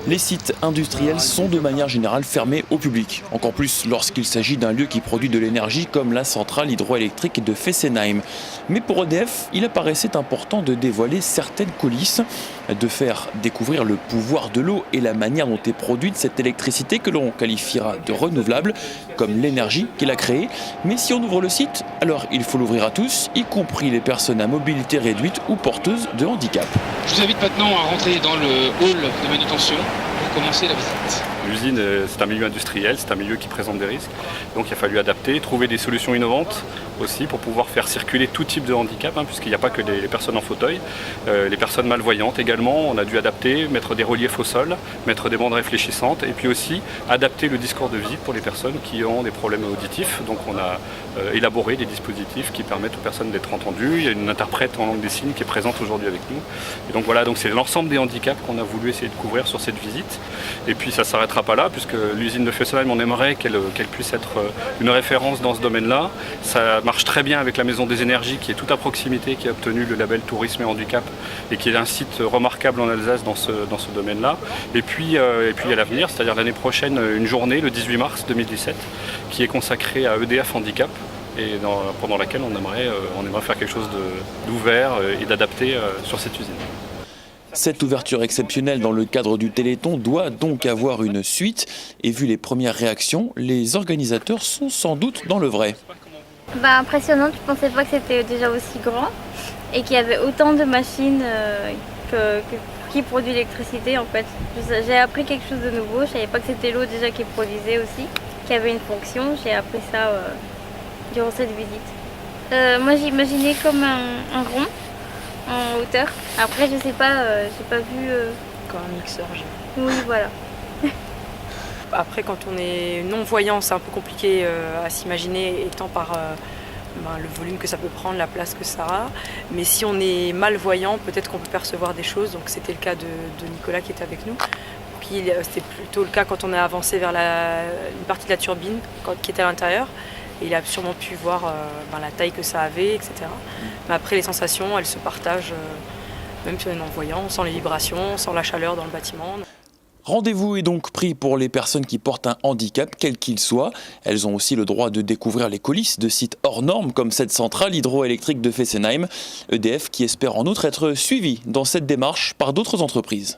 Les sites industriels sont de manière générale fermés au public, encore plus lorsqu'il s'agit d'un lieu qui produit de l'énergie comme la centrale hydroélectrique de Fessenheim. Mais pour EDF, il apparaissait important de dévoiler certaines coulisses, de faire découvrir le pouvoir de l'eau et la manière dont est produite cette électricité que l'on qualifiera de renouvelable, comme l'énergie qu'il a créée. Mais si on ouvre le site, alors il faut l'ouvrir à tous, y compris les personnes à mobilité réduite ou porteuses de handicap. Je vous invite maintenant à rentrer dans le hall de manutention pour commencer la visite. L'usine, c'est un milieu industriel, c'est un milieu qui présente des risques. Donc il a fallu adapter, trouver des solutions innovantes aussi pour pouvoir faire circuler tout type de handicap, puisqu'il n'y a pas que les personnes en fauteuil, les personnes malvoyantes également. On a dû adapter, mettre des reliefs au sol, mettre des bandes réfléchissantes et puis aussi adapter le discours de visite pour les personnes qui ont des problèmes auditifs. Donc on a élaboré des dispositifs qui permettent aux personnes d'être entendues. Il y a une interprète en langue des signes qui est présente aujourd'hui avec nous. Et donc voilà, donc c'est l'ensemble des handicaps qu'on a voulu essayer de couvrir sur cette visite. Et puis ça s'arrêtera pas là, puisque l'usine de Fessenheim, on aimerait qu'elle puisse être une référence dans ce domaine-là. Ça marche très bien avec la Maison des Énergies, qui est tout à proximité, qui a obtenu le label Tourisme et Handicap, et qui est un site remarquable en Alsace dans ce domaine-là. Et puis à l'avenir, c'est-à-dire l'année prochaine, une journée, le 18 mars 2017, qui est consacrée à EDF Handicap, et pendant laquelle on aimerait faire quelque chose d'ouvert et d'adapté sur cette usine. Cette ouverture exceptionnelle dans le cadre du Téléthon doit donc avoir une suite. Et vu les premières réactions, les organisateurs sont sans doute dans le vrai. Impressionnant, je ne pensais pas que c'était déjà aussi grand et qu'il y avait autant de machines qui produisent l'électricité en fait. J'ai appris quelque chose de nouveau, je ne savais pas que c'était l'eau déjà qui produisait aussi, qui avait une fonction. J'ai appris ça durant cette visite. Moi j'imaginais comme un rond en hauteur. Après je sais pas, j'ai pas vu... Comme un mixeur. Oui voilà. Après quand on est non-voyant c'est un peu compliqué à s'imaginer étant par le volume que ça peut prendre, la place que ça a. Mais si on est malvoyant, peut-être qu'on peut percevoir des choses. Donc c'était le cas de Nicolas qui était avec nous. C'était plutôt le cas quand on a avancé vers une partie de la turbine qui était à l'intérieur. Et il a sûrement pu voir la taille que ça avait, etc. Mais après, les sensations, elles se partagent, même si on est non-voyant, sans les vibrations, sans la chaleur dans le bâtiment. Rendez-vous est donc pris pour les personnes qui portent un handicap, quel qu'il soit. Elles ont aussi le droit de découvrir les coulisses de sites hors normes, comme cette centrale hydroélectrique de Fessenheim. EDF qui espère en outre être suivi dans cette démarche par d'autres entreprises.